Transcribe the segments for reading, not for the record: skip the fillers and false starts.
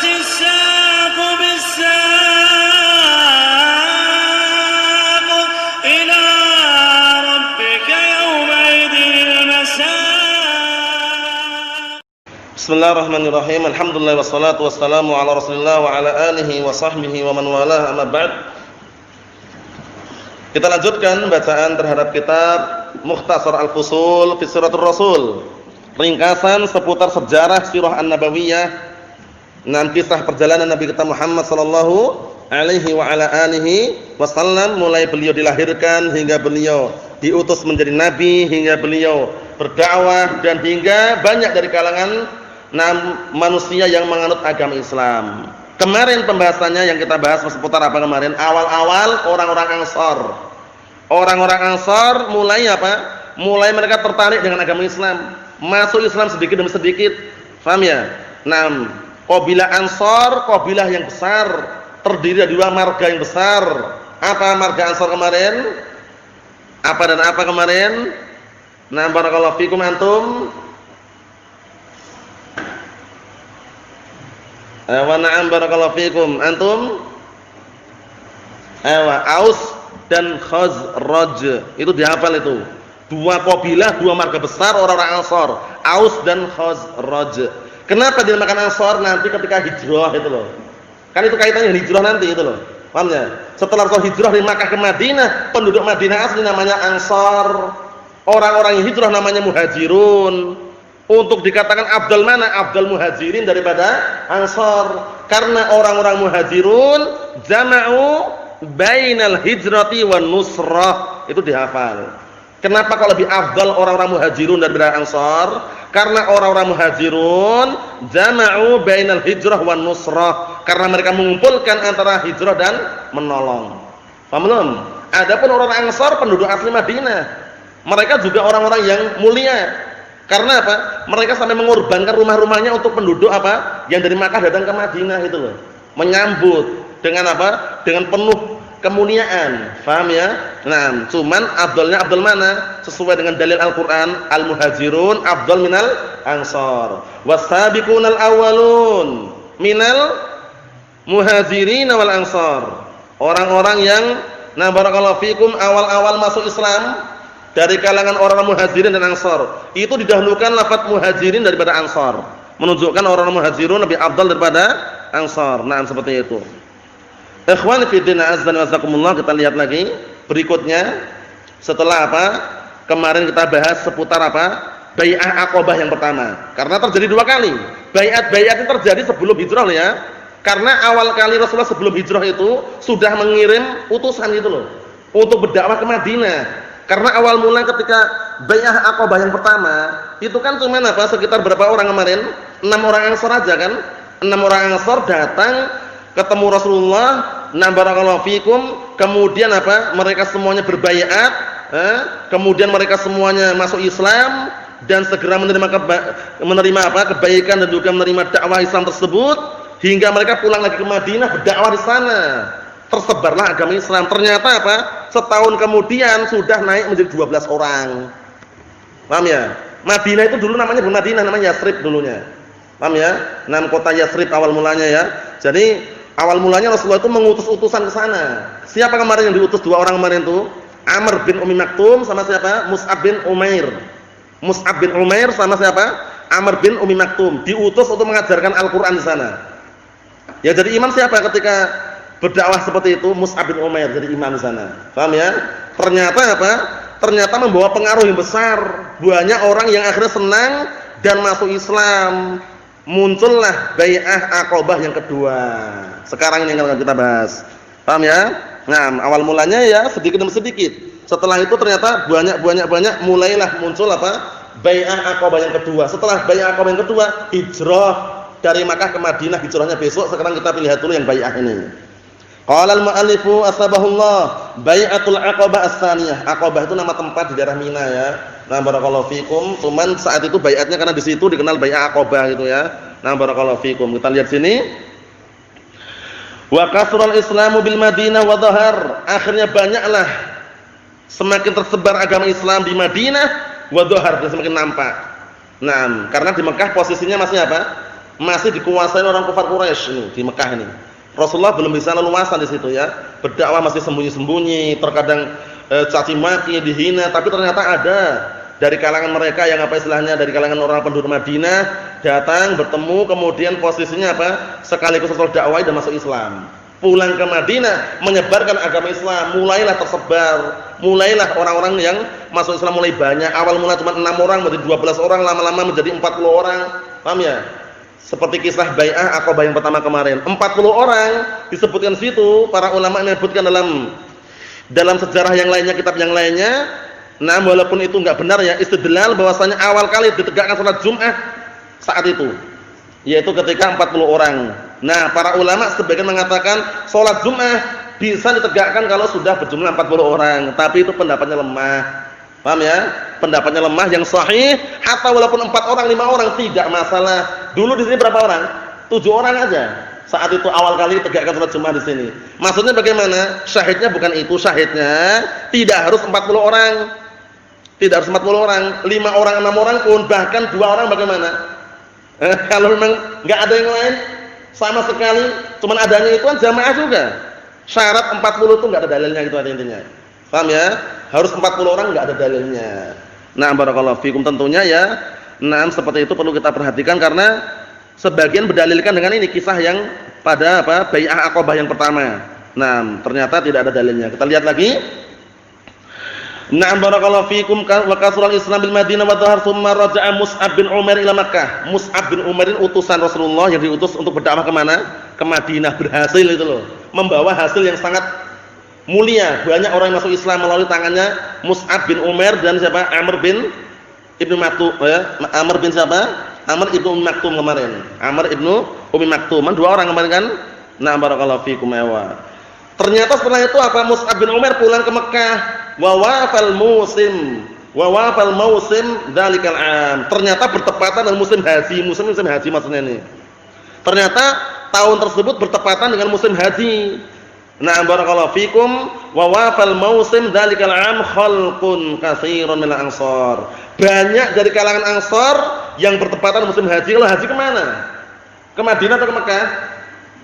الساق بالساق إلى ربك يومئذ المساق. Bismillahirrahmanirrahim. Alhamdulillah wassalatu wassalamu ala Rasulillah wa ala alihi wa sahbihi wa man walah, amma ba'd. Kita lanjutkan bacaan terhadap kitab Mukhtasar Al-Fusul fi Siratul Rasul. Ringkasan seputar sejarah sirah an-nabawiyah, 6 kisah perjalanan Nabi kita Muhammad sallallahu alaihi wa ala alihi wasallam, mulai beliau dilahirkan hingga beliau diutus menjadi nabi, hingga beliau berdakwah, dan hingga banyak dari kalangan manusia yang menganut agama Islam. Kemarin pembahasannya yang kita bahas seputar apa kemarin? Awal-awal orang-orang Ansar. Orang-orang Ansar mulai apa? Mulai mereka tertarik dengan agama Islam, masuk Islam sedikit demi sedikit. Paham ya? Nah, kabilah Ansar, kabilah yang besar, terdiri dari 2 marga yang besar. Apa marga Ansar kemarin? Apa dan apa kemarin? Nah, barakallahu fikum antum. Wa na'am barakallahu fikum antum. Aus dan Khazraj. Itu dihafal itu. 2 kabilah, 2 marga besar orang-orang Ansar, Aus dan Khazraj. Kenapa dinamakan Ansar? Nanti ketika hijrah itu loh. Kan itu kaitannya hijrah nanti itu loh. Paham ya? Setelah Rasul hijrah dari Makkah ke Madinah, penduduk Madinah asli namanya Ansar. Orang-orang yang hijrah namanya Muhajirun. Untuk dikatakan afdal mana? Afdal Muhajirin daripada Ansar. Karena orang-orang Muhajirun jama'u bainal hijrati wan nusrah. Itu dihafal. Kenapa kalau lebih afdal orang-orang Muhajirun daripada Ansar? Karena orang-orang Muhajirun jama'u bainal hijrah wan nusrah. Karena mereka mengumpulkan antara hijrah dan menolong. Paham belum? Adapun orang Ansar penduduk asli Madinah. Mereka juga orang-orang yang mulia. Karena apa? Mereka sampai mengorbankan rumah-rumahnya untuk penduduk apa? Yang dari Makkah datang ke Madinah itu loh. Menyambut dengan apa? Dengan penuh kemuliaan. Paham ya? Nah, cuman afdalnya afdal mana? Sesuai dengan dalil Al-Qur'an, al-muhajirun afdal minal ansar. Was-sabiqunal awwalun minal muhajirin wal ansar. Orang-orang yang barakallahu fikum awal-awal masuk Islam dari kalangan orang Muhajirin dan Ansar, itu didahulukan lafaz Muhajirin daripada Ansar, menunjukkan orang Muhajirun lebih afdal daripada Ansar. Nah, seperti itu. Ikhwan fi din, azza wa jazakumullah. Kita lihat lagi berikutnya. Setelah apa? Kemarin kita bahas seputar apa? Bai'ah Aqabah yang pertama. Karena terjadi 2 kali. Bai'at itu terjadi sebelum hijrah ya. Karena awal kali Rasulullah sebelum hijrah itu sudah mengirim utusan gitu loh untuk berdakwah ke Madinah. Karena awal mula ketika Bai'ah Aqabah yang pertama, itu kan cuma apa? Sekitar berapa orang kemarin? 6 orang Ansar aja kan? 6 orang Ansar datang ketemu Rasulullah, barakallahu fikum, kemudian apa? Mereka semuanya berbaiat, kemudian mereka semuanya masuk Islam dan segera menerima apa? Kebaikan dan juga menerima dakwah Islam tersebut, hingga mereka pulang lagi ke Madinah berdakwah di sana. Tersebarlah agama Islam. Ternyata apa? Setahun kemudian sudah naik menjadi 12 orang. Paham ya? Madinah itu dulu namanya bukan Madinah, namanya Yasrib dulunya. Paham ya? Kota Yasrib awal mulanya ya. Jadi awal mulanya Rasulullah itu mengutus utusan ke sana. Siapa kemarin yang diutus? 2 orang kemarin itu? Amr bin Ummi Maktum sama siapa? Mus'ab bin Umair. Mus'ab bin Umair sama siapa? Amr bin Ummi Maktum. Diutus untuk mengajarkan Al-Qur'an di sana. Ya, jadi imam siapa ketika berdakwah seperti itu? Mus'ab bin Umair jadi imam di sana. Paham ya? Ternyata apa? Ternyata membawa pengaruh yang besar. Banyak orang yang akhirnya senang dan masuk Islam. Muncullah Bai'ah Aqabah yang kedua. Sekarang ini yang akan kita bahas. Paham ya? Nah, awal mulanya ya sedikit demi sedikit. Setelah itu ternyata banyak mulailah muncul apa? Bai'ah Aqabah yang kedua. Setelah Bai'ah Aqabah yang kedua, hijrah dari Makkah ke Madinah. Hijrahnya besok. Sekarang kita lihat dulu yang Bai'ah ini. Qala al-mu'allifu asbahullah, Bai'atul Aqabah as-Tsaniyah. Aqabah itu nama tempat di daerah Mina ya. Barakallahu fikum. Cuman saat itu bai'atnya karena di situ dikenal Bai'ah Aqabah gitu ya. Barakallahu fikum. Kita lihat sini. Wa kasral Islamu bil Madinah wa dhahar. Akhirnya banyaklah semakin tersebar agama Islam di Madinah wa dhahar, dan semakin nampak. Nah, karena di Mekah posisinya masih apa? masih dikuasai orang kafir Quraisy ini di Mekah ini. Rasulullah belum bisa leluasan di situ ya. Berdakwah masih sembunyi-sembunyi, terkadang caci maki, dihina, tapi ternyata ada dari kalangan mereka yang apa istilahnya dari kalangan orang penduduk Madinah datang bertemu kemudian posisinya apa? Sekaligus Rasul dakwah dan masuk Islam. Pulang ke Madinah menyebarkan agama Islam, mulailah tersebar, mulailah orang-orang yang masuk Islam mulai banyak. Awal mula cuma 6 orang menjadi 12 orang, lama-lama menjadi 40 orang. Paham ya? Seperti kisah Bai'ah Aqabah yang pertama kemarin. 40 orang disebutkan situ, para ulama menyebutkan dalam sejarah yang lainnya, kitab yang lainnya. Nah, walaupun itu enggak benar ya, istidlal bahwasanya awal kali ditegakkan salat Jumat saat itu, yaitu ketika 40 orang. Nah, para ulama sebagian mengatakan salat Jumat bisa ditegakkan kalau sudah berjumlah 40 orang, tapi itu pendapatnya lemah. Paham ya? Pendapatnya lemah. Yang sahih, hatta walaupun 4 orang, 5 orang tidak masalah. Dulu di sini berapa orang? 7 orang aja. Saat itu awal kali tegakkan salat Jumat di sini. Maksudnya bagaimana? Syahidnya bukan itu, syahidnya tidak harus 40 orang. Tidak harus 40 orang, 5 orang, 6 orang pun, bahkan 2 orang bagaimana? Kalau memang enggak ada yang lain sama sekali, cuman adanya itu kan jamaah juga. Syarat 40 itu enggak ada dalilnya gitu intinya. Paham ya? Harus 40 orang enggak ada dalilnya. Nah, barakallahu fikum tentunya ya. Nah, seperti itu perlu kita perhatikan karena sebagian berdalilkan dengan ini kisah yang pada apa? Bai'ah Aqabah yang pertama. Nah, ternyata tidak ada dalilnya. Kita lihat lagi. Na'am barakallahu fikum wa kasral Islam bil Madinah wa dhahar tsumma raja'a Mus'ab bin Umair ila Makkah. Mus'ab bin Umair utusan Rasulullah yang diutus untuk berdakwah ke mana? Ke Madinah, berhasil itu loh. Membawa hasil yang sangat mulia. Banyak orang yang masuk Islam melalui tangannya Mus'ab bin Umair dan siapa? Amr bin Ibnu Maktum ya. Amr bin siapa? Amr ibnu Ummi Maktum kemarin. Amr ibnu Ummi Maktum. 2 orang kemarin kan? Na'am barakallahu fikum ya. Ternyata setelah itu apa? Mus'ab bin Umair pulang ke Mekah. Wa wafal musim dzalikal am. Ternyata bertepatan dengan musim haji. Musim haji maksudnya ini. Ternyata tahun tersebut bertepatan dengan musim haji. Na'am barakallahu fikum wa wafal musim dzalikal am khalqun katsirun minal ansar. Banyak dari kalangan Ansar yang bertepatan musim haji. Kalau haji ke mana? Ke Madinah atau ke Mekah?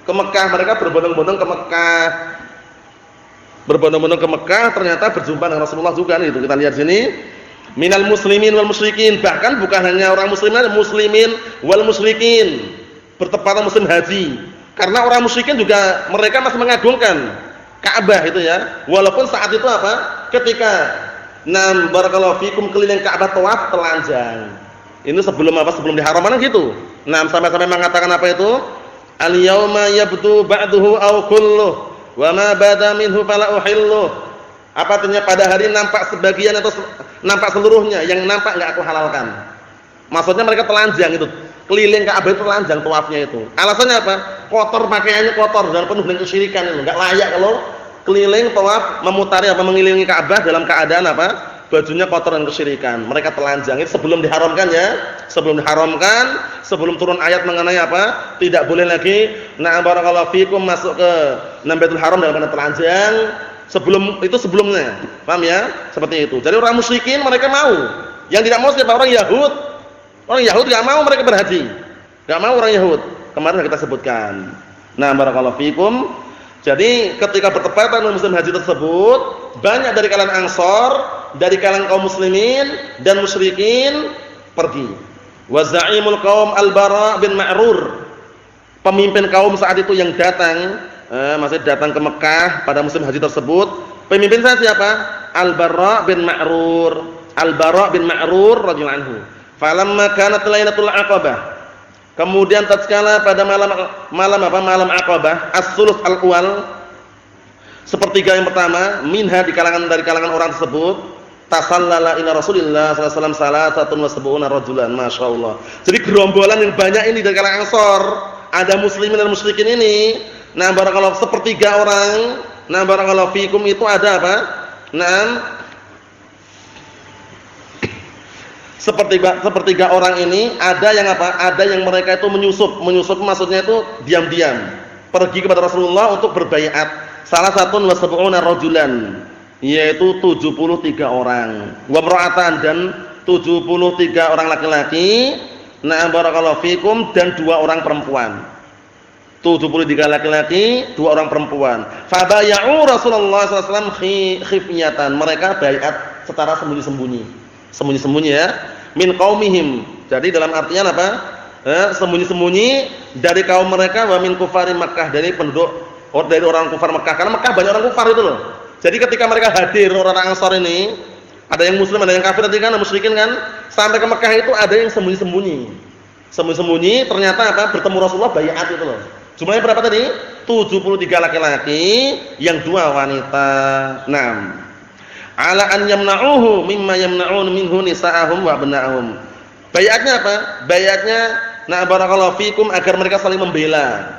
Ke Mekah. Mereka berbondong-bondong ke Mekah. Berbondong-bondong ke Mekah, ternyata berjumpa dengan Rasulullah juga nih. Kita lihat sini. Minal muslimin wal musyrikin. Bahkan bukan hanya orang muslimin wal musyrikin. Bertepatan musim haji. Karena orang musyrikin juga mereka masih mengagungkan Ka'bah itu ya. Walaupun saat itu apa? Ketika barakallahu fikum keliling Ka'bah tawaf telanjang. Ini sebelum apa? Sebelum diharamkan gitu. Sampai-sampai mengatakan apa itu? Al-yauma yabdu ba'duhu aw kulluh wa ma bada minhu fala uhilluh. Apa artinya pada hari nampak sebagian atau nampak seluruhnya, yang nampak enggak aku halalkan. Maksudnya mereka telanjang itu. Keliling Ka'bah itu telanjang tawafnya itu. Alasannya apa? Kotor, pakaiannya kotor dan penuh dengan kesyirikan itu. Enggak layak kalau keliling tawaf memutari apa mengelilingi Ka'bah dalam keadaan apa? Bajunya kotor dan kesyirikan. Mereka telanjang itu sebelum diharamkan ya. Sebelum diharamkan, sebelum turun ayat mengenai apa? Tidak boleh lagi barakallahu fikum masuk ke Baitul Haram dalam keadaan telanjang. Sebelumnya. Paham ya? Seperti itu. Jadi orang musyrikin mereka mau. Yang tidak mau siapa? Orang Yahud. Orang Yahud enggak mau mereka berhaji. Enggak mau orang Yahud. Kemarin kita sebutkan. Barakallahu fikum. Jadi ketika bertepatan dengan musim haji tersebut, banyak dari kalangan Ansar, dari kalangan kaum muslimin dan musyrikin pergi. Wa za'imul qaum Al-Bara bin Ma'rur. Pemimpin kaum saat itu yang datang, masih datang ke Mekah pada musim haji tersebut. Pemimpin siapa? Al-Bara bin Ma'rur. Al-Bara bin Ma'rur radhiyallahu anhu. Falamma kanat lailatul Aqabah. Kemudian tatkala pada malam Aqabah, as-sulus al-awwal, sepertiga yang pertama, dari kalangan orang tersebut, tasallala ila Rasulillah sallallahu alaihi wasallam salasatun wa sab'una rajulan, masyaallah. Jadi gerombolan yang banyak ini dari kalangan Ansar, ada muslimin dan musyrikin ini. Barakallahu sepertiga orang, barakallahu fikum itu ada apa? Sepertiga orang ini ada yang apa? Ada yang mereka itu menyusup maksudnya itu diam-diam pergi kepada Rasulullah untuk berbaiat. Salah satu wasab'una rajulan, yaitu 73 orang. Wa mar'atan dan 73 orang laki-laki. Na'am barakallahu fikum, dan 2 orang perempuan. 73 laki-laki, 2 orang perempuan. Fabaya'u Rasulullah SAW khifyatan. Mereka baiat secara sembunyi-sembunyi. Sembunyi-sembunyi ya. Min qaumihim. Jadi dalam artian apa? Sembunyi-sembunyi dari kaum mereka, wa min kufari Makkah, dari penduduk dari orang kufar Makkah. Karena Makkah banyak orang kufar itu loh. Jadi ketika mereka hadir orang Ansar ini, ada yang muslim, ada yang kafir tadi kan, musyrikin kan, sampai ke Makkah itu ada yang sembunyi-sembunyi. Sembunyi-sembunyi ternyata apa? Bertemu Rasulullah baiat itu loh. Jumlahnya berapa tadi? 73 laki-laki, yang 2 wanita. 6. Ala an yamna'uhu mimma yamna'un minhu nisa'ahum wa abna'ahum. Baiatnya apa? Baiatnya na barakallahu fikum, agar mereka saling membela.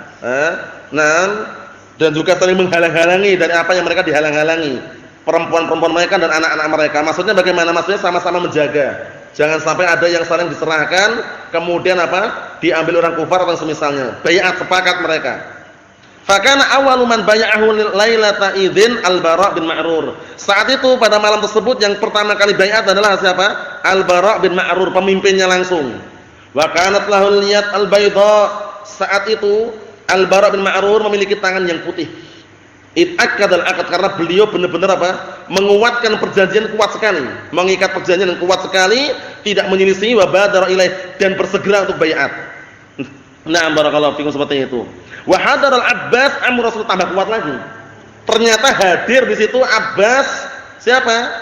Dan juga saling menghalang-halangi dari apa yang mereka dihalang-halangi. Perempuan-perempuan mereka dan anak-anak mereka. Maksudnya bagaimana? Maksudnya sama-sama menjaga. Jangan sampai ada yang saling diserahkan kemudian apa? Diambil orang kufar atau semisalnya. Baiat, sepakat mereka. Fakana awwalu man bay'ahu lailata idzin Al-Bara' bin Ma'rur. Saat itu pada malam tersebut yang pertama kali baiat adalah siapa? Al-Bara' bin Ma'rur, pemimpinnya langsung. Wa kanat lahul liyat al-baydha. Saat itu Al-Bara' bin Ma'rur memiliki tangan yang putih. It'akkadal akad, karena beliau benar-benar apa? Menguatkan perjanjian, kuat sekali. Mengikat perjanjian yang kuat sekali, tidak menyelisih, wa badara ilaih, dan bersegera untuk baiat. Na'am barakallahu fikum, seperti itu. Wa hadaral Abbas amru Rasul, tambah kuat lagi. Ternyata hadir di situ Abbas, siapa?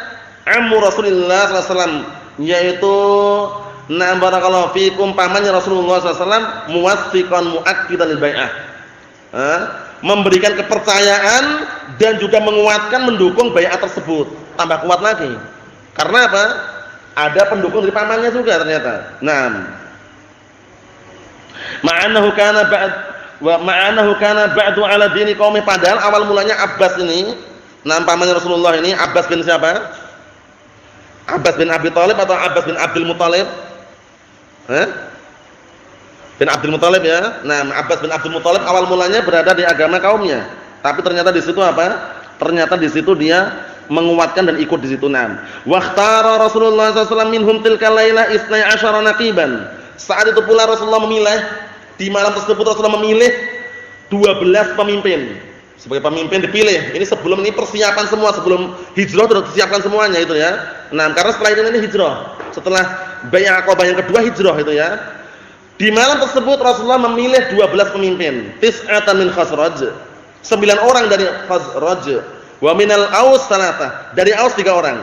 Amru Rasulullah sallallahu alaihi wasallam, yaitu na'am barakallahu fikum, pamannya Rasulullah sallallahu alaihi wasallam, muwaththiqan muakkidan lil bai'ah. Memberikan kepercayaan dan juga menguatkan, mendukung baiat tersebut. Tambah kuat lagi. Karena apa? Ada pendukung dari pamannya juga ternyata. Naam. Ma'anahu kana ba'du ala dini qaumi, padahal awal mulanya Abbas ini, nama pamannya Rasulullah ini, Abbas bin siapa? Abbas bin Abi Thalib atau Abbas bin Abdul Muthalib? Bin Abdul Muthalib ya. Nah, Abbas bin Abdul Muthalib awal mulanya berada di agama kaumnya. Tapi ternyata di situ apa? Ternyata di situ dia menguatkan dan ikut di situ. Naam. Waqtara Rasulullah SAW minhum tilka lailah 12 naqiban. Saat itu pula Rasulullah memilih, di malam tersebut Rasulullah memilih 12 pemimpin. Sebagai pemimpin dipilih. Ini sebelum ini persiapan semua, sebelum hijrah sudah disiapkan semuanya itu ya. Nah, karena setelah itu ini hijrah. Setelah Bai'ah Aqabah yang kedua hijrah itu ya. Di malam tersebut Rasulullah memilih 12 pemimpin. Tis'atan min Khazraj, 9 orang dari Khazraj. Wa minal Aus salatah, dari Aus 3 orang.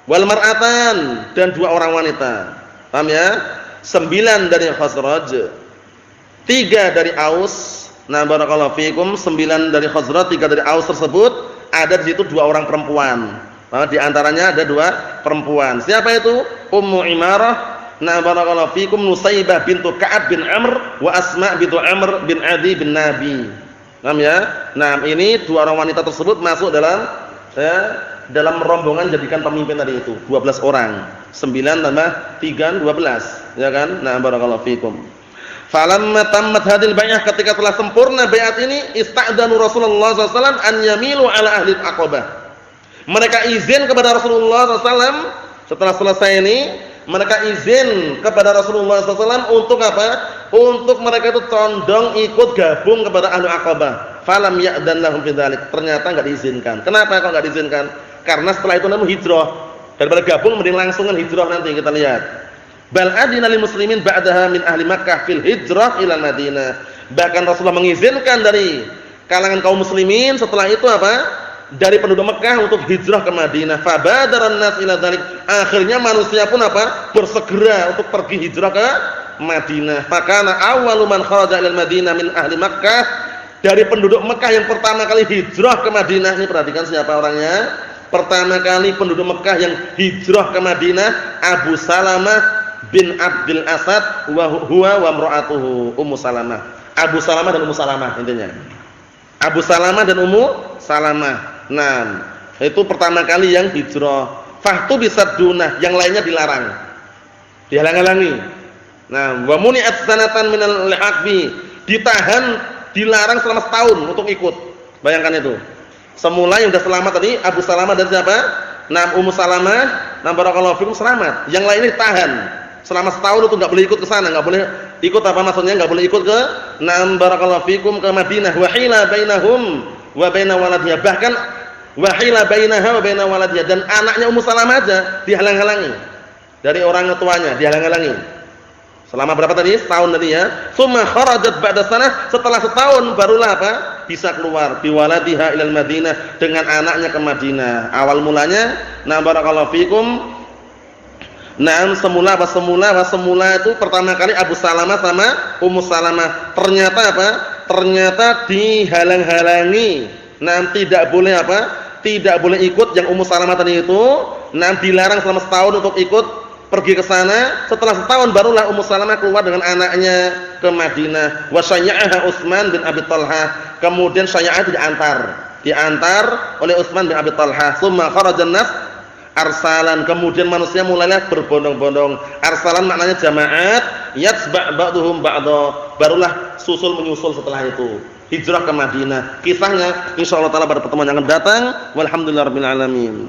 Wal mar'atan, dan 2 orang wanita. Paham ya? 9 dari Khazraj, 3 dari Aus. Nah barakallahu fikum, 9 dari Khazraj, 3 dari Aus tersebut, ada di situ 2 orang perempuan. Nah, di antaranya ada 2 perempuan. Siapa itu? Ummu Imarah. Nah barakallahu fikum, Nusaybah bintu Ka'ab bin Amr, wa Asma bintu Amr bin Adi bin Nabi. Paham ya? Nah, ini 2 orang wanita tersebut masuk dalam dalam rombongan jadikan pemimpin tadi itu, 12 orang. 9 tambah 3 12, ya kan? Nah barakallahu fikum. Falamma tammat hadil bai'ah, ketika telah sempurna bai'at ini, ista'danu Rasulullah SAW an yamilu ala ahli Aqabah. Mereka izin kepada Rasulullah SAW setelah selesai ini. Mereka izin kepada Rasulullah SAW untuk apa? Untuk mereka itu condong ikut gabung kepada Ahlu Aqabah. Falam ya'dan lahum bidzalik. Ternyata enggak diizinkan. Kenapa kok enggak diizinkan? Karena setelah itu namanya hijrah. Daripada gabung mending langsung hijrah, nanti kita lihat. Bal adina lil muslimin ba'daha min ahli Makkah fil hijrah ila Madinah. Bahkan Rasulullah mengizinkan dari kalangan kaum muslimin setelah itu apa? Dari penduduk Mekah untuk hijrah ke Madinah. Fabadaran nas ila dzalik. Akhirnya manusia pun apa? Bersegera untuk pergi hijrah ke Madinah. Fakana awwalu man kharaja ila Madinah min ahli Makkah. Dari penduduk Mekah yang pertama kali hijrah ke Madinah, ini perhatikan siapa orangnya? Pertama kali penduduk Mekah yang hijrah ke Madinah, Abu Salamah bin Abdul Asad wa huwa wa imra'atuhu Ummu Salamah. Abu Salamah dan Ummu Salamah intinya. Abu Salamah dan Ummu Salamah. Nah, itu pertama kali yang hijrah. Fahtu bisaddunah, yang lainnya dilarang. Dihalang-halangi. Nah, wa muni'at sanatan minal li'aqbi, ditahan, dilarang selama setahun untuk ikut. Bayangkan itu. Semula yang sudah selamat tadi Abu Salamah dan siapa? Nah, Ummu Salamah, nah barakallahu fikum, selamat. Yang lainnya ditahan Selama setahun itu enggak boleh ikut ke sana, enggak boleh ikut apa maksudnya? Enggak boleh ikut ke na'am barakallahu fikum ke Madinah. Wa hila bainahum wa baina waladiha. Bahkan wa hila bainaha wa baina waladiha, dan anaknya Ummu Salamah aja dihalang-halangi. Dari orang tuanya dihalang-halangi. Selama berapa tadi? Setahun tadi ya. Tsumma kharajat ba'da sanah, setelah setahun barulah apa? Bisa keluar bi waladiha ilal Madinah, dengan anaknya ke Madinah. Awal mulanya na'am barakallahu fikum. Nah, semula itu pertama kali Abu Salamah sama Ummu Salamah. Ternyata apa? Ternyata dihalang-halangi. Nah, tidak boleh apa? Tidak boleh ikut yang Ummu Salamah tadi itu. Nah, dilarang selama setahun untuk ikut pergi ke sana. Setelah setahun barulah Ummu Salamah keluar dengan anaknya ke Madinah. Wa syai'aha Utsman bin Abi Thalhah. Kemudian syai'ah diantar oleh Utsman bin Abi Thalhah. Tsumma kharajan nas arsalan, kemudian manusia mulailah berbondong-bondong. Arsalan maknanya jamaat, yatsba' ba'dhum ba'dha, barulah susul menyusul setelah itu hijrah ke Madinah. Kisahnya insyaallah taala pada pertemuan yang akan datang. Walhamdulillahirabbil alamin.